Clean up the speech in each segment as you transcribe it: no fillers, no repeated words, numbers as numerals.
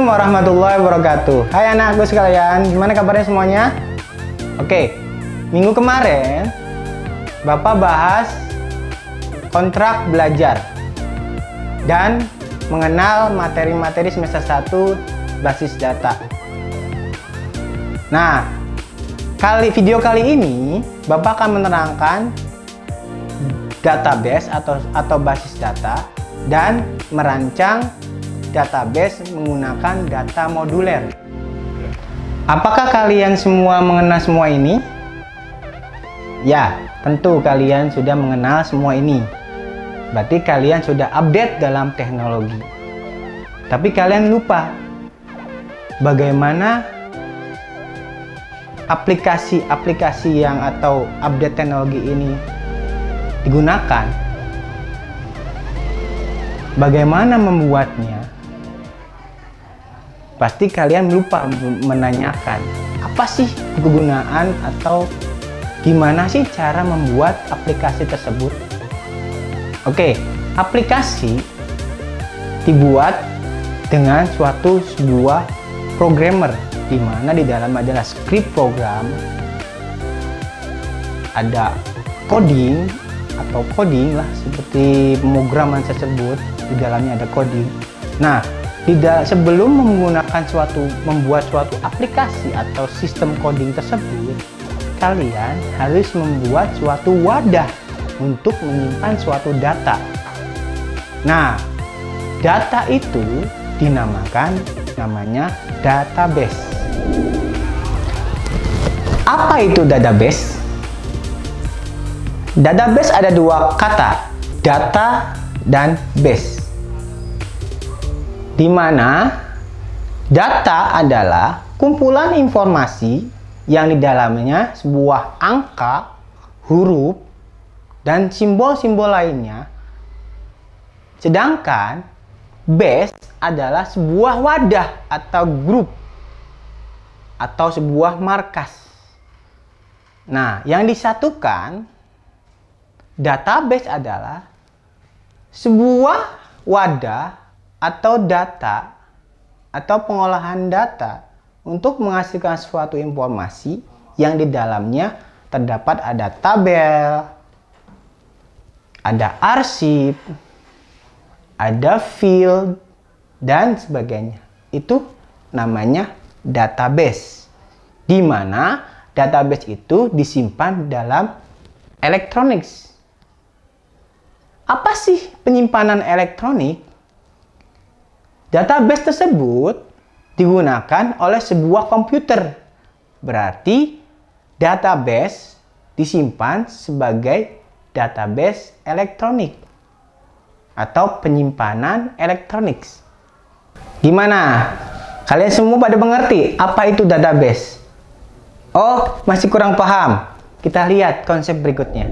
warahmatullahi wabarakatuh. Hai anakku sekalian, gimana kabarnya semuanya? Oke, minggu kemarin Bapak bahas kontrak belajar dan mengenal materi-materi semester 1 basis data. Nah, video kali ini Bapak akan menerangkan database atau basis data dan merancang database menggunakan data moduler. Apakah kalian semua mengenal semua ini? Ya, tentu kalian sudah mengenal semua ini. Berarti kalian sudah update dalam teknologi. Tapi kalian lupa bagaimana aplikasi-aplikasi yang atau update teknologi ini digunakan. Bagaimana membuatnya? Pasti kalian lupa menanyakan apa sih kegunaan atau gimana sih cara membuat aplikasi tersebut. Oke, aplikasi dibuat dengan sebuah programmer, di mana di dalam adalah script program, ada coding atau coding lah seperti pemrograman tersebut, di dalamnya ada coding. Nah, sebelum membuat suatu aplikasi atau sistem coding tersebut, kalian harus membuat suatu wadah untuk menyimpan suatu data. Nah, data itu namanya database. Apa itu database? Database ada dua kata, data dan base. Di mana data adalah kumpulan informasi yang di dalamnya sebuah angka, huruf, dan simbol-simbol lainnya. Sedangkan base adalah sebuah wadah atau grup atau sebuah markas. Nah, yang disatukan database adalah sebuah wadah atau data atau pengolahan data untuk menghasilkan suatu informasi yang di dalamnya terdapat ada tabel, ada arsip, ada field, dan sebagainya. Itu namanya database, di mana database itu disimpan dalam elektronik. Apa sih penyimpanan elektronik? Database tersebut digunakan oleh sebuah komputer. Berarti database disimpan sebagai database elektronik atau penyimpanan elektronik. Gimana? Kalian semua pada mengerti apa itu database? Oh, masih kurang paham? Kita lihat konsep berikutnya.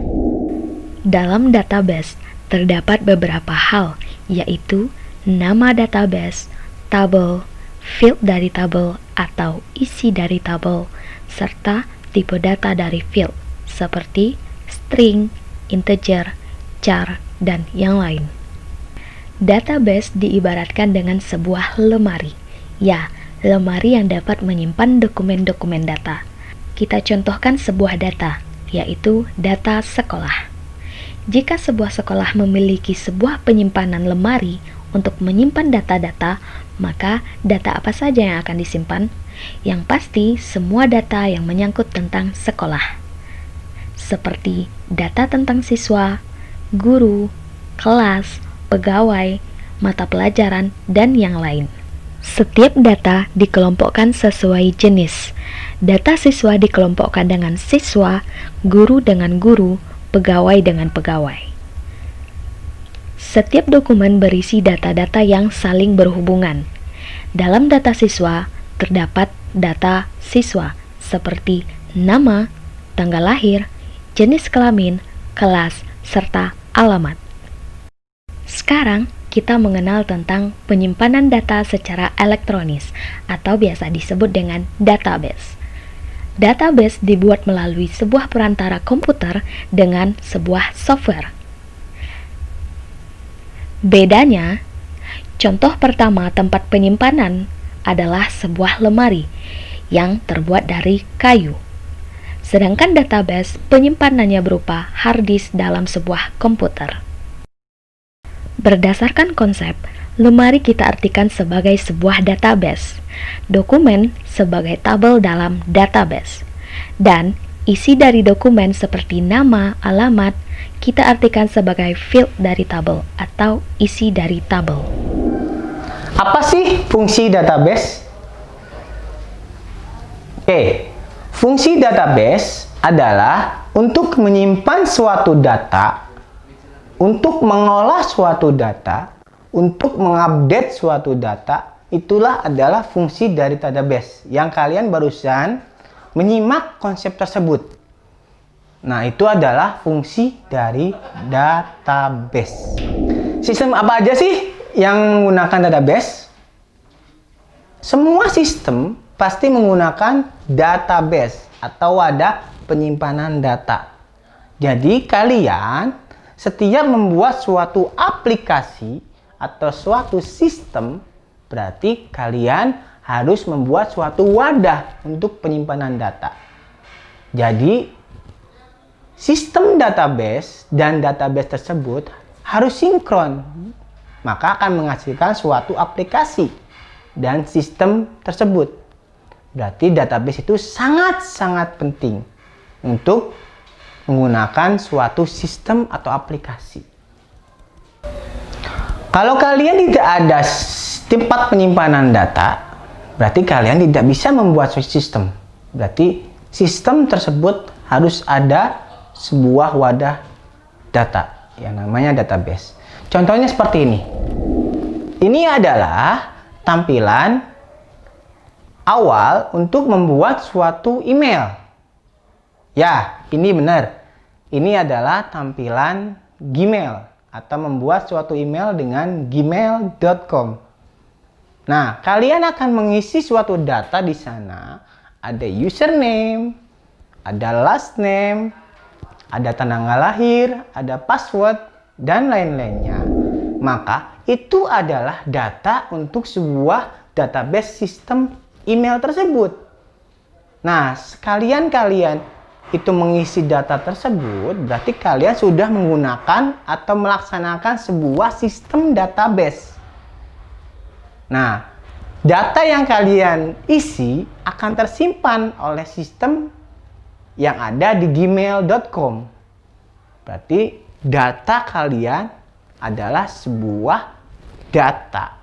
Dalam database terdapat beberapa hal, yaitu nama database, tabel, field dari tabel atau isi dari tabel, serta tipe data dari field, seperti string, integer, char, dan yang lain. Database diibaratkan dengan sebuah lemari. Ya, lemari yang dapat menyimpan dokumen-dokumen data. Kita contohkan sebuah data, yaitu data sekolah. Jika sebuah sekolah memiliki sebuah penyimpanan lemari untuk menyimpan data-data, maka data apa saja yang akan disimpan? Yang pasti, semua data yang menyangkut tentang sekolah, seperti data tentang siswa, guru, kelas, pegawai, mata pelajaran, dan yang lain. Setiap data dikelompokkan sesuai jenis. Data siswa dikelompokkan dengan siswa, guru dengan guru, pegawai dengan pegawai. Setiap dokumen berisi data-data yang saling berhubungan. Dalam data siswa, terdapat data siswa seperti nama, tanggal lahir, jenis kelamin, kelas, serta alamat. Sekarang, kita mengenal tentang penyimpanan data secara elektronis atau biasa disebut dengan database. Database dibuat melalui sebuah perantara komputer dengan sebuah software. Bedanya, contoh pertama tempat penyimpanan adalah sebuah lemari yang terbuat dari kayu. Sedangkan database penyimpanannya berupa hard disk dalam sebuah komputer. Berdasarkan konsep, lemari kita artikan sebagai sebuah database, dokumen sebagai tabel dalam database, dan isi dari dokumen seperti nama, alamat, kita artikan sebagai field dari tabel atau isi dari tabel. Apa sih fungsi database? Oke, fungsi database adalah untuk menyimpan suatu data, untuk mengolah suatu data, untuk mengupdate suatu data. Itulah adalah fungsi dari database yang kalian barusan menyimak konsep tersebut. Nah, itu adalah fungsi dari database. Sistem apa aja sih yang menggunakan database? Semua sistem pasti menggunakan database atau wadah penyimpanan data. Jadi kalian setiap membuat suatu aplikasi atau suatu sistem, berarti kalian harus membuat suatu wadah untuk penyimpanan data. Jadi sistem database dan database tersebut harus sinkron, maka akan menghasilkan suatu aplikasi dan sistem tersebut. Berarti database itu sangat-sangat penting untuk menggunakan suatu sistem atau aplikasi. Kalau kalian tidak ada tempat penyimpanan data, berarti kalian tidak bisa membuat suatu sistem. Berarti sistem tersebut harus ada sebuah wadah data yang namanya database. Contohnya seperti ini. Ini adalah tampilan awal untuk membuat suatu email. Ya, ini benar. Ini adalah tampilan Gmail atau membuat suatu email dengan gmail.com. Nah, kalian akan mengisi suatu data di sana. Ada username, ada last name, ada tanggal lahir, ada password, dan lain-lainnya. Maka itu adalah data untuk sebuah database sistem email tersebut. Nah, sekalian kalian itu mengisi data tersebut, berarti kalian sudah menggunakan atau melaksanakan sebuah sistem database. Nah, data yang kalian isi akan tersimpan oleh sistem yang ada di gmail.com. Berarti data kalian adalah sebuah data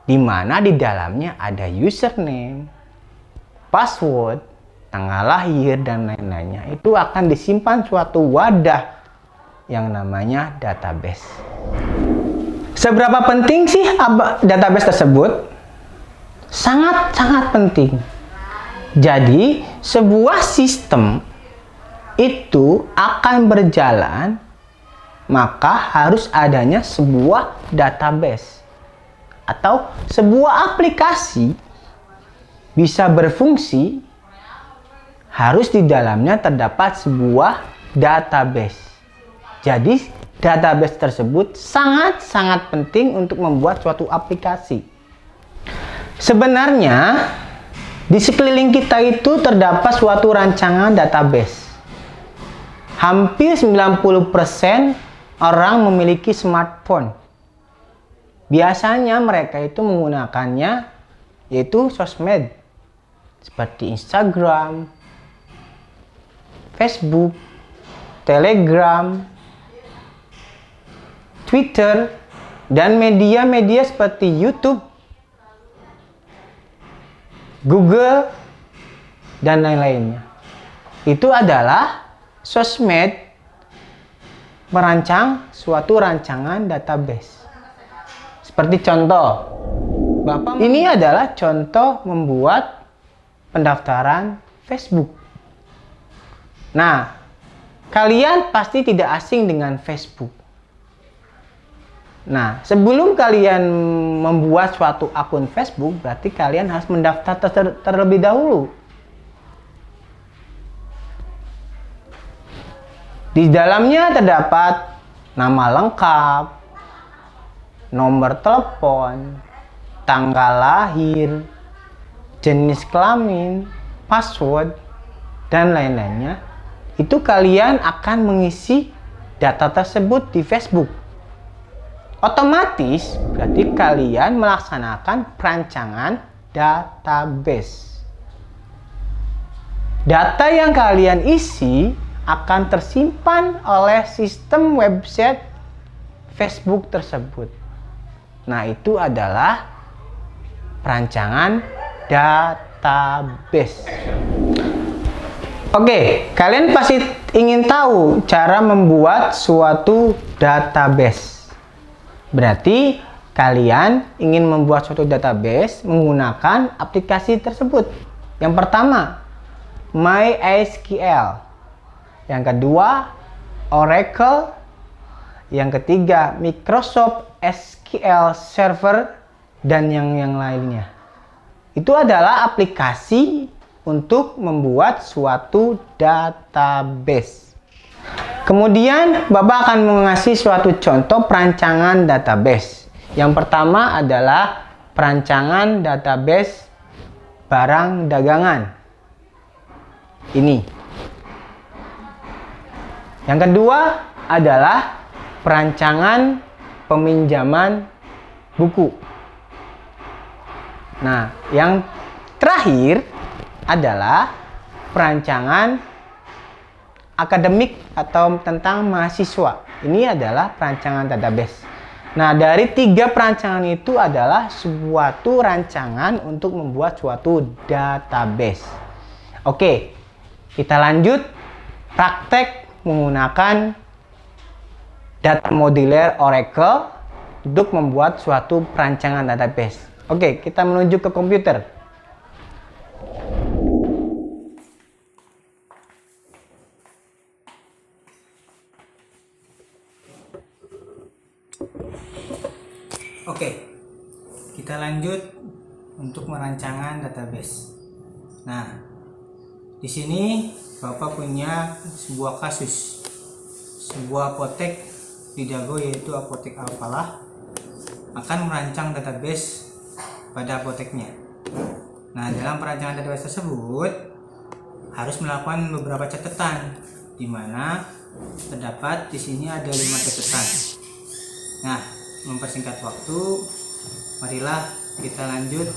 di mana di dalamnya ada username, password, tanggal lahir, dan lain-lainnya. Itu akan disimpan suatu wadah yang namanya database. Seberapa penting sih database tersebut? Sangat-sangat penting. Jadi, sebuah sistem itu akan berjalan, maka harus adanya sebuah database. Atau sebuah aplikasi bisa berfungsi, harus di dalamnya terdapat sebuah database. Jadi database tersebut sangat-sangat penting untuk membuat suatu aplikasi. Sebenarnya di sekeliling kita itu terdapat suatu rancangan database. Hampir 90% orang memiliki smartphone. Biasanya mereka itu menggunakannya yaitu sosmed seperti Instagram, Facebook, Telegram, Twitter, dan media-media seperti YouTube, Google, dan lain-lainnya. Itu adalah sosmed merancang suatu rancangan database. Seperti contoh, ini adalah contoh membuat pendaftaran Facebook. Nah, kalian pasti tidak asing dengan Facebook. Nah, sebelum kalian membuat suatu akun Facebook, berarti kalian harus mendaftar terlebih dahulu. Di dalamnya terdapat nama lengkap, nomor telepon, tanggal lahir, jenis kelamin, password, dan lain-lainnya, itu kalian akan mengisi data tersebut di Facebook. Otomatis berarti kalian melaksanakan perancangan database. Data yang kalian isi akan tersimpan oleh sistem website Facebook tersebut. Nah, itu adalah perancangan database. Oke, kalian pasti ingin tahu cara membuat suatu database. Berarti kalian ingin membuat suatu database menggunakan aplikasi tersebut. Yang pertama, MySQL. Yang kedua, Oracle. Yang ketiga, Microsoft SQL Server, dan yang lainnya. Itu adalah aplikasi untuk membuat suatu database. Kemudian, Bapak akan mengasih suatu contoh perancangan database. Yang pertama adalah perancangan database barang dagangan. Ini. Yang kedua adalah perancangan peminjaman buku. Nah, yang terakhir adalah perancangan akademik atau tentang mahasiswa. Ini adalah perancangan database. Nah, dari 3 perancangan itu adalah suatu rancangan untuk membuat suatu database. Oke, kita lanjut praktek menggunakan data moduler Oracle untuk membuat suatu perancangan database. Oke, kita menuju ke komputer. Oke, kita lanjut untuk merancangan database. Nah, di sini Bapak punya sebuah kasus, sebuah apotek di Dago, yaitu Apotek Alfalah, akan merancang database pada apoteknya. Nah, dalam perancangan database tersebut harus melakukan beberapa catatan, di mana terdapat di sini ada 5 catatan. Nah, mempersingkat waktu, marilah kita lanjut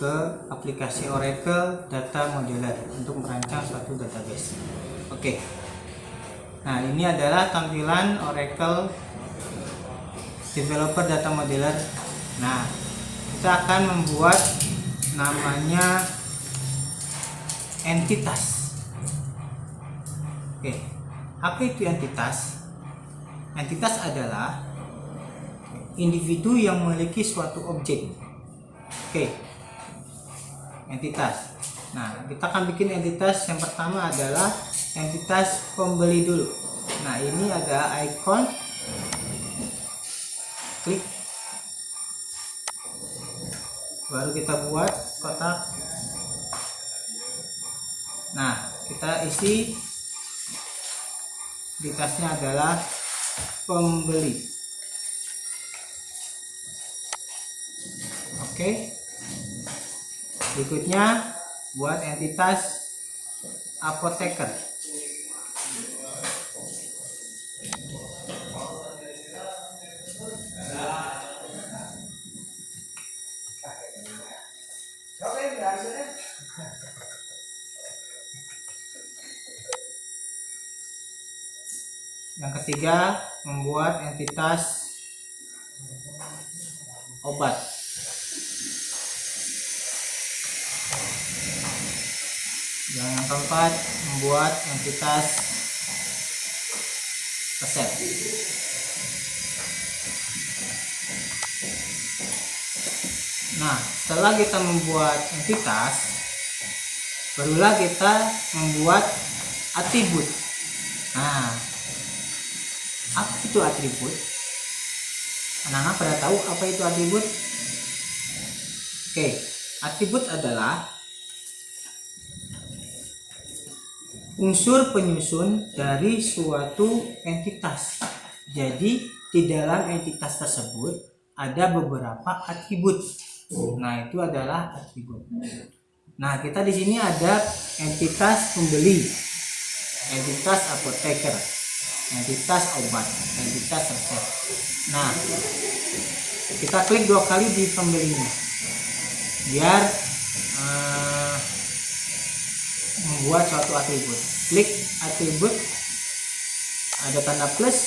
ke aplikasi Oracle Data Modeler untuk merancang suatu database. Oke. Nah, ini adalah tampilan Oracle Developer Data Modeler. Nah, kita akan membuat namanya entitas. Oke. Apa itu entitas? Entitas adalah individu yang memiliki suatu objek. Oke. Entitas. Nah, kita akan bikin entitas. Yang pertama adalah entitas pembeli dulu. Nah, ini ada icon, klik, baru kita buat kotak. Nah, kita isi entitasnya adalah pembeli. Oke. Berikutnya buat entitas apoteker. Yang ketiga, membuat entitas obat. Yang keempat, membuat entitas resep. Nah, setelah kita membuat entitas, barulah kita membuat atribut. Nah, apa itu atribut? Anak-anak pada tahu apa itu atribut? Oke, atribut adalah unsur penyusun dari suatu entitas. Jadi, di dalam entitas tersebut ada beberapa atribut. Nah, itu adalah atribut. Nah, kita di sini ada entitas pembeli, entitas apoteker, entitas obat, entitas resep. Nah, kita klik 2 kali di pembelinya biar membuat suatu atribut. Klik atribut, ada tanda plus,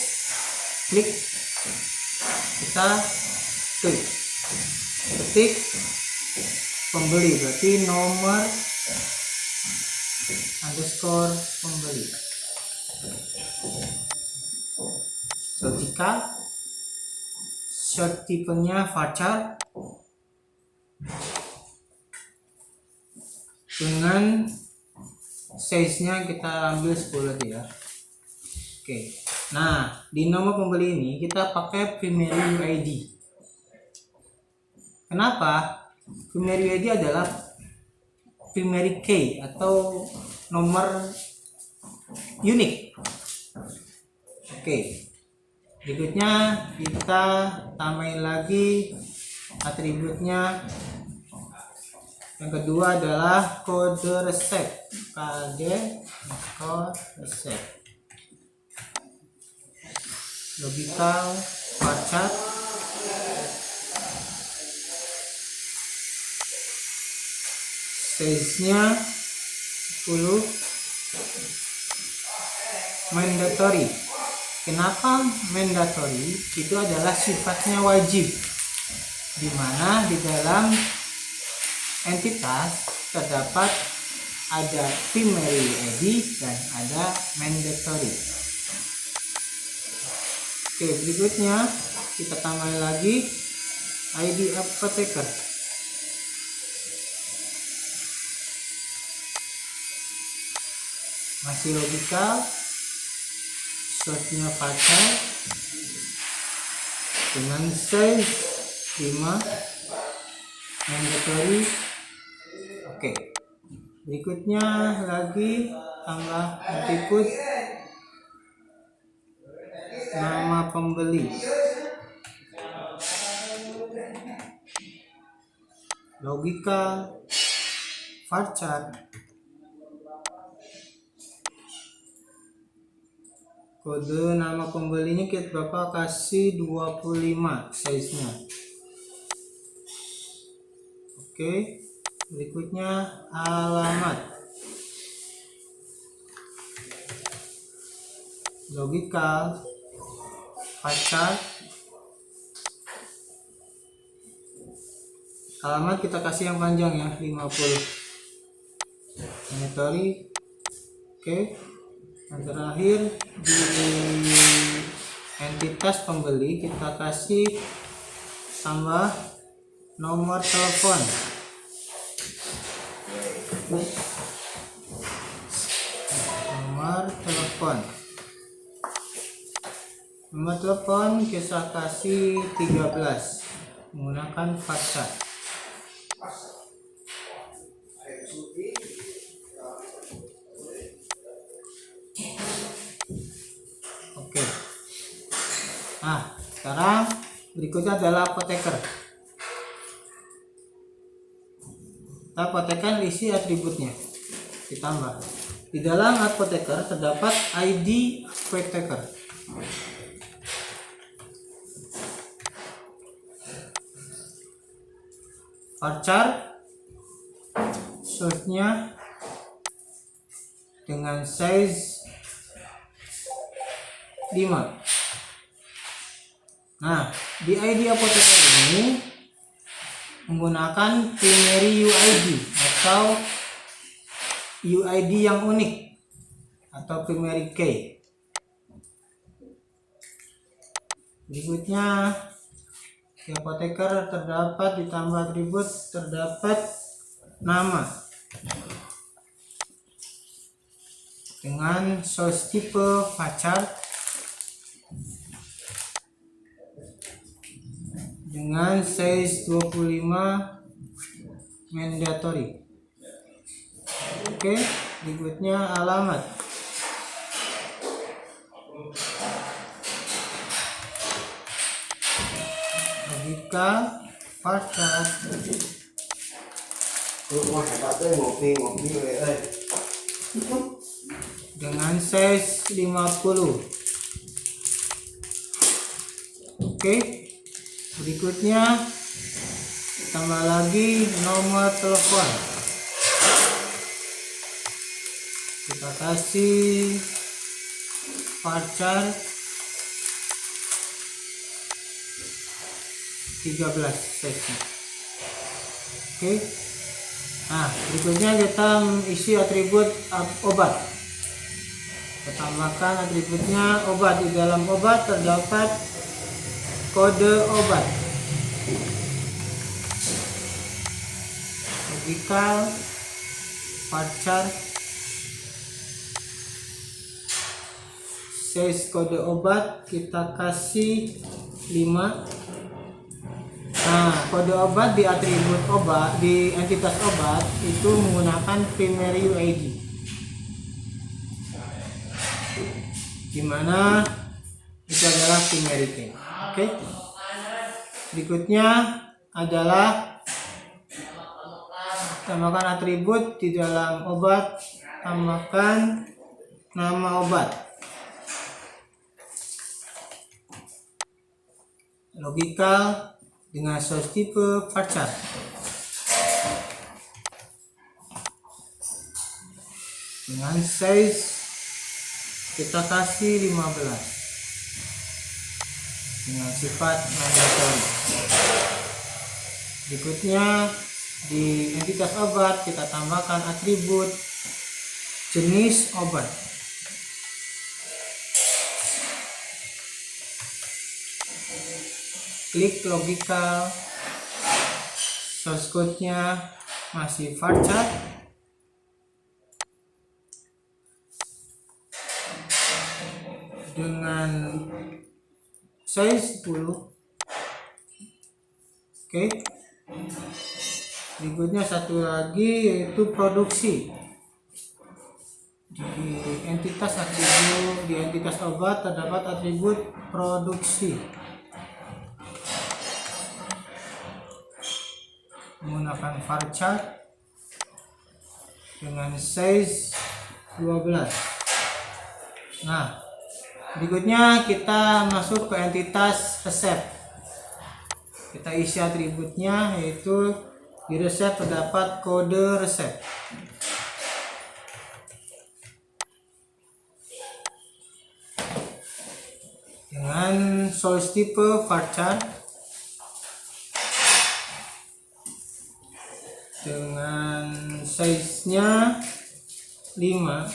klik, kita klik, ketik pembeli, berarti nomor underscore pembeli. Logika, short tipenya varchar dengan size nya kita ambil 10 aja ya. Oke, nah di nomor pembeli ini kita pakai primary UID. Kenapa? Primary UID adalah primary key atau nomor unik. Oke, berikutnya kita tambahin lagi atributnya. Yang kedua adalah kode resep, kode resep, logical varchar, size-nya 10, mandatory. Kenapa mandatory? Itu adalah sifatnya wajib, dimana di dalam entitas terdapat ada primary ID dan ada mandatory. Oke, berikutnya kita tambah lagi ID apoteker. Masih logikal, shortnya varchar dengan size 5, mandatory. Oke, berikutnya lagi tambah atribut nama pembeli, logical varchar, kode nama pembelinya kita berapa, kasih 25 size nya. Oke, berikutnya alamat, logical varchar, alamat kita kasih yang panjang ya, 50, mandatory. Oke, yang terakhir di entitas pembeli kita kasih tambah nomor telepon. Nomor telepon kita kasih 13 menggunakan varchar. Oke. Nah, sekarang berikutnya adalah apoteker. Kita apoteker isi atributnya ditambah. Di dalam apoteker terdapat ID apoteker. Varchar, shortnya dengan size 5. Nah, di ID apoteker ini menggunakan primary UID atau UID yang unik atau primary key. Berikutnya di apoteker terdapat ditambah atribut terdapat nama dengan source type varchar dengan size 25 mandatory. Oke, berikutnya alamat. Logika varchar dengan size 50. Oke, berikutnya tambah lagi nomor telepon. Kita kasih varchar 13 size-nya. Oke. Nah, berikutnya kita isi atribut obat. Kita tambahkan atributnya obat. Di dalam obat terdapat kode obat. Logical varchar size kode obat kita kasih 5. Nah, kode obat di atribut obat, di entitas obat itu menggunakan primary UID, dimana itu adalah primary key. Oke. Berikutnya adalah tambahkan atribut di dalam obat, tambahkan nama obat. Logical dengan source type varchar. Dengan size kita kasih 15 dengan sifat mandatory. Berikutnya di entitas obat kita tambahkan atribut jenis obat. Klik logical, source code-nya masih varchar. Dengan size 10. Oke. Berikutnya satu lagi yaitu produksi. Di entitas atribut, di entitas obat terdapat atribut produksi. Menggunakan varchar dengan size 12. Nah, berikutnya kita masuk ke entitas resep. Kita isi atributnya, yaitu di resep terdapat kode resep. Dengan source type varchar, dengan size-nya 5.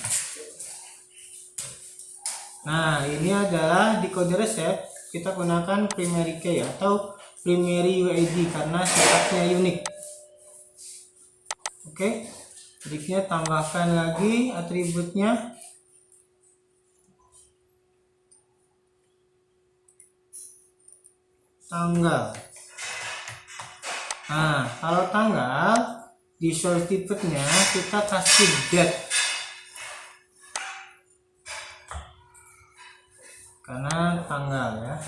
Nah, ini adalah di kode resep kita gunakan primary key atau primary UID karena sifatnya unik. Oke. Berikutnya tambahkan lagi atributnya. Tanggal. Nah, kalau tanggal di source type-nya kita kasih date karena tanggal ya.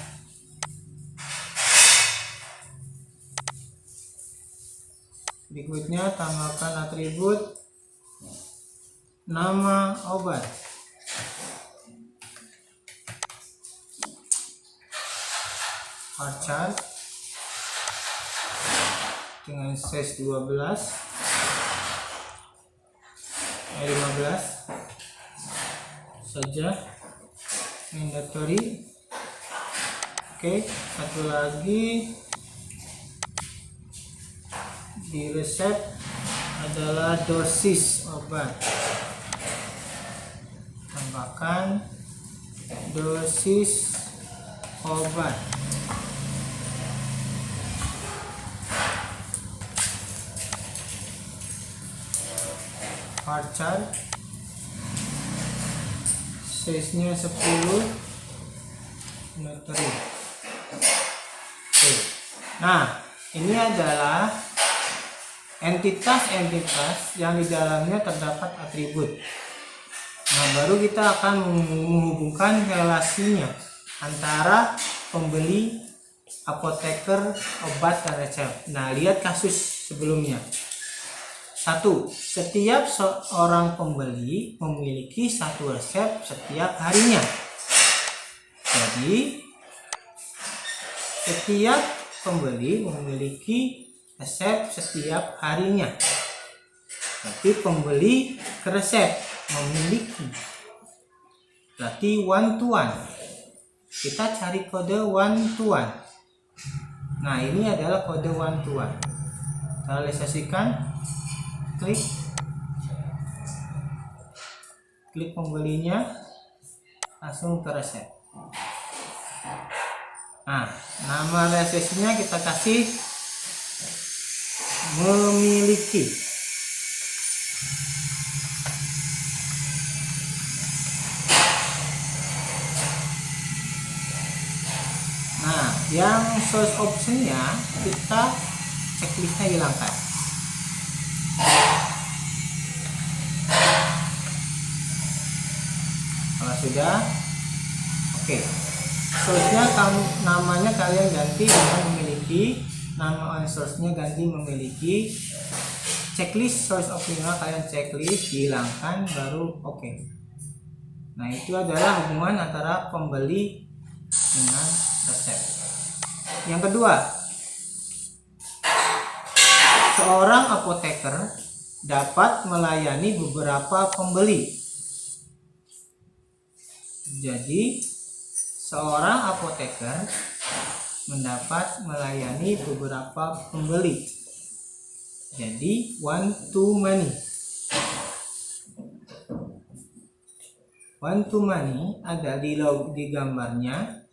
Berikutnya tambahkan atribut nama obat. Varchar dengan size 15 saja, mandatory. Oke, satu lagi di resep adalah dosis obat. Tambahkan dosis obat. Varchar size-nya 10, mandatory. Oke. Nah, ini adalah entitas-entitas yang di dalamnya terdapat atribut. Nah, baru kita akan menghubungkan relasinya antara pembeli apoteker, obat, dan resep. Nah, lihat kasus sebelumnya. 1. Setiap seorang pembeli memiliki satu resep setiap harinya. Jadi, setiap pembeli memiliki resep setiap harinya. Tapi pembeli ke resep memiliki. Berarti one to one. Kita cari kode one to one. Nah, ini adalah kode one to one. Kita realisasikan. Klik pembelinya, langsung ke resep. Nah, nama resepnya kita kasih memiliki. Nah, yang source optionnya kita checklistnya hilangkan. Kalau sudah, oke. Source-nya namanya kalian ganti dengan memiliki, nama on source-nya ganti memiliki. Checklist source optionnya kalian checklist, dihilangkan, baru oke. Nah, itu adalah hubungan antara pembeli dengan resep. Yang kedua, seorang apoteker dapat melayani beberapa pembeli. Jadi, seorang apoteker mendapat melayani beberapa pembeli. Jadi, one to many. One to many ada di gambarnya.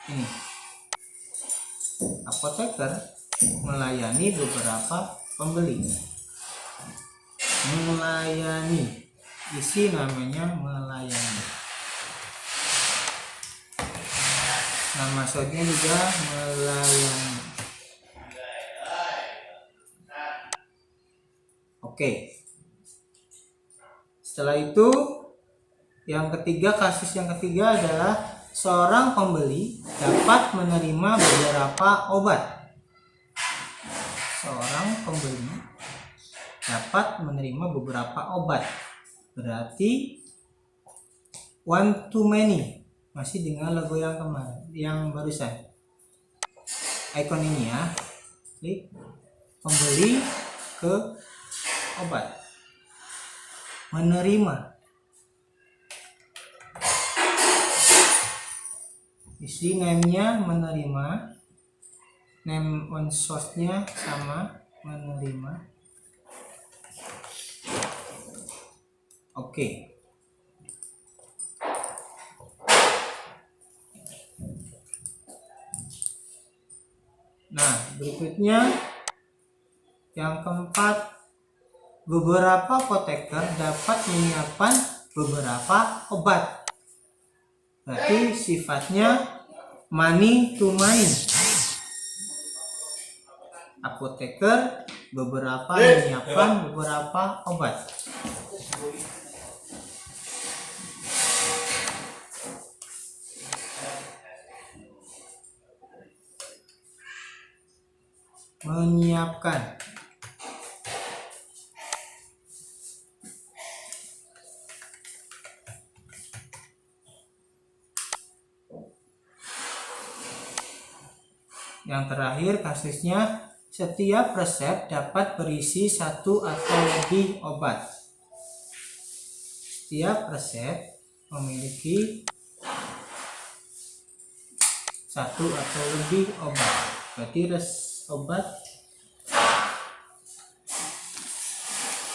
Ini. Apoteker melayani beberapa pembeli. Melayani, isi namanya melayani. Nama shotnya juga melayani. Oke. Setelah itu, kasus yang ketiga adalah seorang pembeli dapat menerima beberapa obat. Seorang pembeli dapat menerima beberapa obat. Berarti one to many. Masih dengan logo yang kemarin, yang barusan. Icon ini ya. Klik pembeli ke obat. Menerima. Isi name-nya menerima. Name on source-nya sama, menerima. Oke. Nah, berikutnya yang keempat, beberapa apoteker dapat menyiapkan beberapa obat. Berarti sifatnya money to money. Apoteker menyiapkan beberapa obat. Menyiapkan. Yang terakhir kasusnya, setiap resep dapat berisi satu atau lebih obat. Setiap resep memiliki satu atau lebih obat. Berarti obat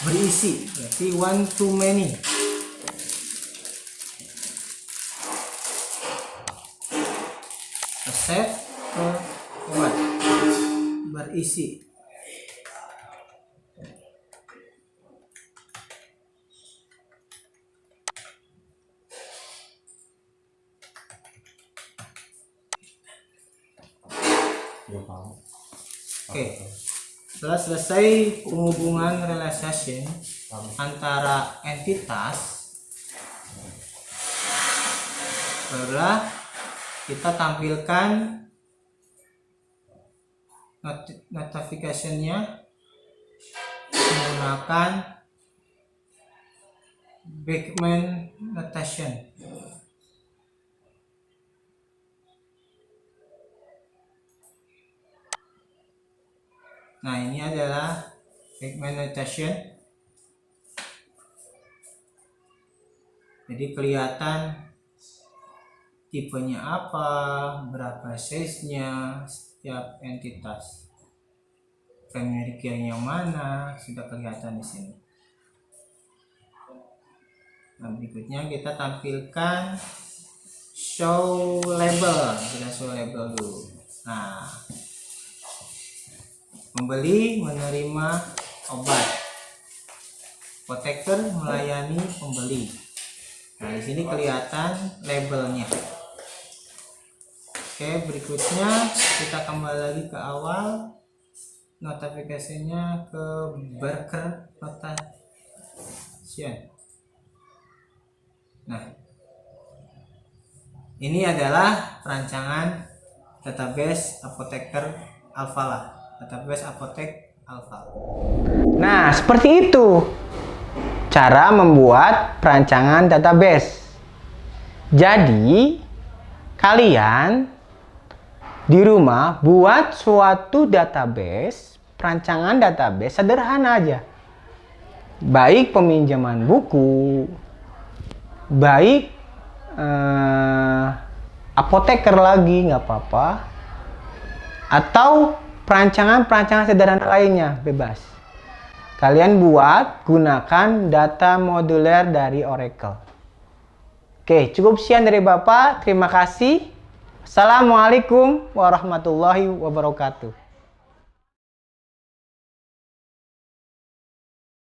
berisi, berarti one to many. Resep ke obat berisi. Oke. Setelah selesai penghubungan relationship antara entitas, barulah kita tampilkan notification-nya menggunakan Beckman notation. Nah, ini adalah Beckman notation. Jadi kelihatan tipenya apa, berapa size-nya setiap entitas. Primary key-nya mana sudah kelihatan di sini. Nah, berikutnya kita tampilkan show label. Kita show label dulu. Nah, pembeli menerima obat. Apoteker melayani pembeli. Nah, di sini kelihatan labelnya. Oke, berikutnya kita kembali lagi ke awal. Notifikasinya ke Barker notation. Nah, ini adalah perancangan database Apoteker Alphala. Database Apotek Alphala. Nah, seperti itu cara membuat perancangan database. Jadi, kalian di rumah buat suatu database, perancangan database sederhana aja. Baik peminjaman buku, baik apoteker lagi nggak apa-apa, atau perancangan sederhana lainnya bebas. Kalian buat gunakan data moduler dari Oracle. Oke, cukup sekian dari Bapak. Terima kasih. Assalamualaikum warahmatullahi wabarakatuh.